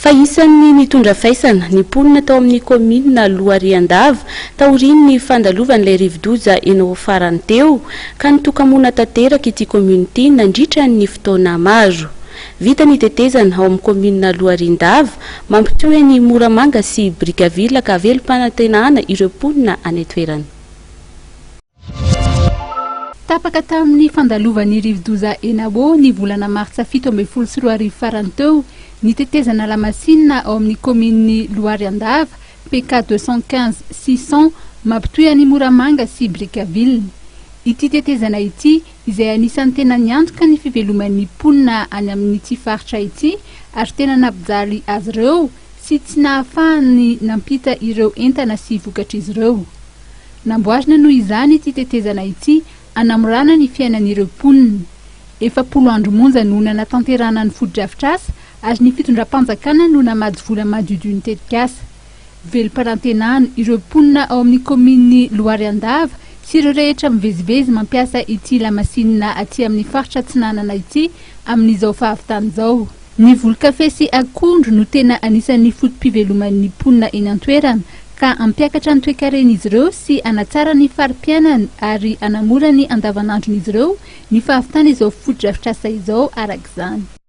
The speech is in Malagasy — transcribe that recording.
Fa isan'ny nitondra faisana ny mponina tao amin'ny komina Lohariandava taoriny ny fandalovan'ilay rivodoza eny farany teo ka nitokamona tanteraka ity community nandritra ny fotoana maro. Vita ny tetezana ao amin'ny komina Lohariandava mampitohy ny Moramanga sy Brickaville ka velom-panantenana ireo mponina any toerana. Tapaka tamin'ny fandalovan'ny rivodoza Enao ny volana martsa 17 farany teo ny tetezana lamasinina ao amin'ny kominy Lohariandava PK 215 600 mampitohy ny Moramanga sy Brickaville. Ity tetezana ity izay anisan'ny tena niantoka ny fiveloman'ny mponina any amin'ity faritra ity ary tena nampijaly azy ireo sy tsy nahafahany nampita ireo entana sy vokatr'izy ireo. Namboarina noho izany ity tetezana ity anamorana ny fiainan'ireo mponina. Efa 10 andro monja no natanterana ny foto-drafitr'asa ary ny fitondram-panjakana no namady vola madiodio ny tetikasa. Velom-panantenana ireo mponina ao amin'ny kominy Lohariandava sy ireo rehetra mivezivezy mampiasa ity lamasinina aty amin'ny faritra Tsinanana ity amin'izao fahavitany izao. Ny volo-kafe sy akondro no tena anisan'ny fotom-piveloman'ny mponina eny an-toerana ka ampiakatra ny toe-karen'izy ireo sy anatsara ny fari-piainana ary anamora ny andavanandron'izy ireo ny fahavitana izao foto-drafitr'asa izao arak'izany.